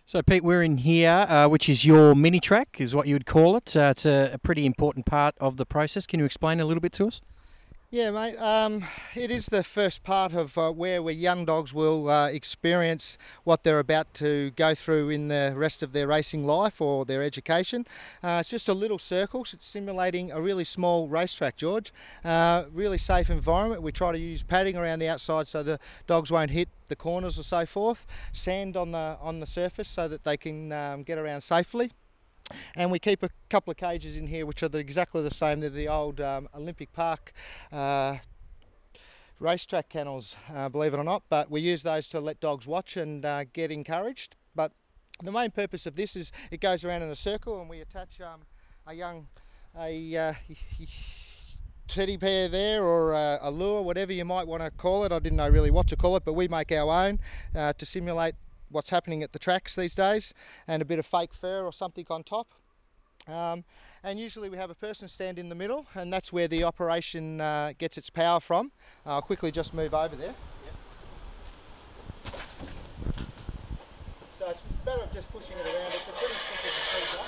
So Pete, we're in here, which is your mini track, is what you would call it. It's a pretty important part of the process. Can you explain a little bit to us? Yeah, mate. It is the first part of where young dogs will experience what they're about to go through in the rest of their racing life or their education. It's just a little circle. It's simulating a really small racetrack, George. Really safe environment. We try to use padding around the outside so the dogs won't hit the corners or so forth. Sand on the surface so that they can get around safely. And we keep a couple of cages in here which are exactly the same. They're the old Olympic Park racetrack kennels, believe it or not, but we use those to let dogs watch and get encouraged. But the main purpose of this is it goes around in a circle and we attach a teddy bear there or a lure, whatever you might want to call it. I didn't know really what to call it, but we make our own to simulate what's happening at the tracks these days, and a bit of fake fur or something on top. And usually we have a person stand in the middle, and that's where the operation gets its power from. I'll quickly just move over there. Yep. So it's better just pushing it around. It's a pretty simple procedure.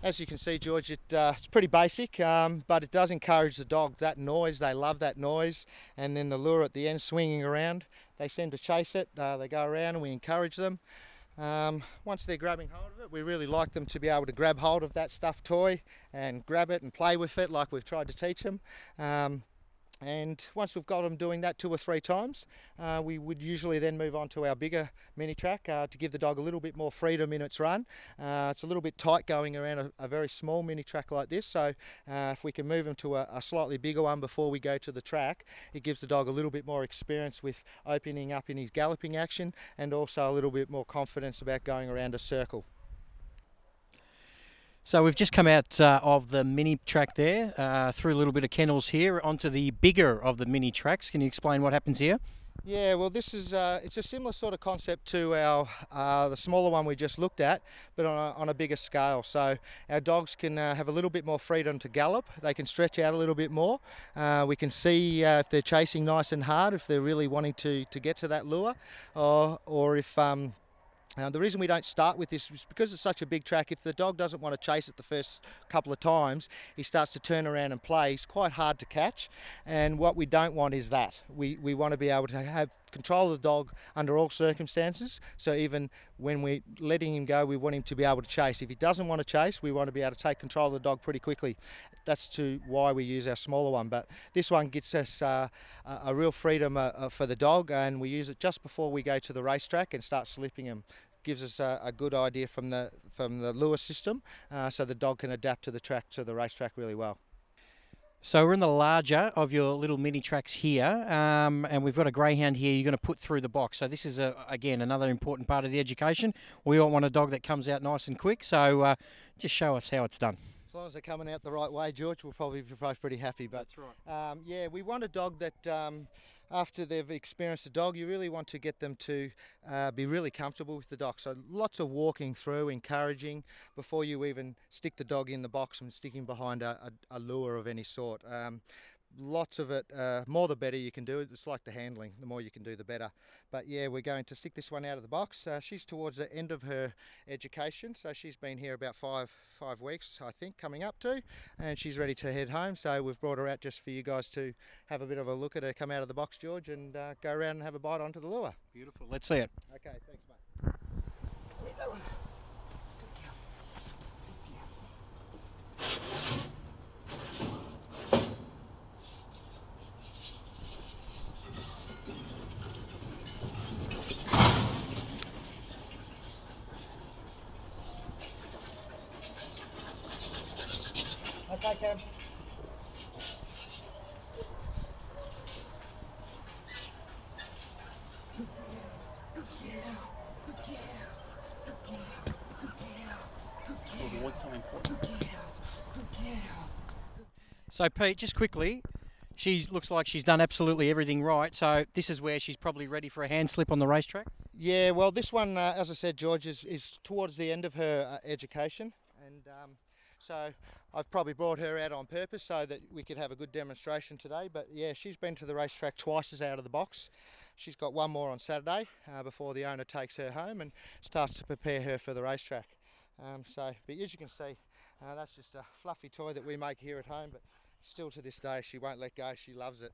As you can see, George, it's pretty basic, but it does encourage the dog. That noise, they love that noise, and then the lure at the end swinging around. They seem to chase it, they go around and we encourage them. Once they're grabbing hold of it, we really like them to be able to grab hold of that stuffed toy and grab it and play with it like we've tried to teach them. And once we've got them doing that 2 or 3 times, we would usually then move on to our bigger mini track to give the dog a little bit more freedom in its run. It's a little bit tight going around a very small mini track like this, so if we can move them to a slightly bigger one before we go to the track, it gives the dog a little bit more experience with opening up in his galloping action and also a little bit more confidence about going around a circle. So we've just come out of the mini track there, through a little bit of kennels here, onto the bigger of the mini tracks. Can you explain what happens here? Yeah, well, this is it's a similar sort of concept to our the smaller one we just looked at, but on a bigger scale. So our dogs can have a little bit more freedom to gallop. They can stretch out a little bit more. We can see if they're chasing nice and hard, if they're really wanting to get to that lure, or if the reason we don't start with this is because it's such a big track. If the dog doesn't want to chase it the first couple of times, he starts to turn around and play. He's quite hard to catch, and what we don't want is that. We want to be able to have control of the dog under all circumstances, so even when we're letting him go, we want him to be able to chase. If he doesn't want to chase, we want to be able to take control of the dog pretty quickly. That's why we use our smaller one, but this one gets us a real freedom for the dog, and we use it just before we go to the racetrack and start slipping him. Gives us a good idea from the lure system, so the dog can adapt to the racetrack really well. So we're in the larger of your little mini tracks here, and we've got a greyhound here you're going to put through the box. So this is, again, another important part of the education. We all want a dog that comes out nice and quick, so just show us how it's done. As long as they're coming out the right way, George, we'll probably be pretty happy. But that's right. Yeah, we want a dog that after they've experienced a dog, you really want to get them to be really comfortable with the dog. So lots of walking through, encouraging, before you even stick the dog in the box and stick him behind a lure of any sort. Lots of it, more the better you can do it. It's like the handling, the more you can do the better. But yeah, we're going to stick this one out of the box. She's towards the end of her education, so she's been here about five weeks, I think, coming up to, and she's ready to head home. So we've brought her out just for you guys to have a bit of a look at her come out of the box, George, and go around and have a bite onto the lure. Beautiful, let's see it. Okay, thanks, mate. Okay, Cam. So Pete, just quickly, she looks like she's done absolutely everything right, so this is where she's probably ready for a hand slip on the racetrack? Yeah, well, this one, as I said, George, is towards the end of her education, and so I've probably brought her out on purpose so that we could have a good demonstration today. But yeah, she's been to the racetrack twice as out of the box. She's got one more on Saturday before the owner takes her home and starts to prepare her for the racetrack. But as you can see, that's just a fluffy toy that we make here at home, but still to this day she won't let go. She loves it.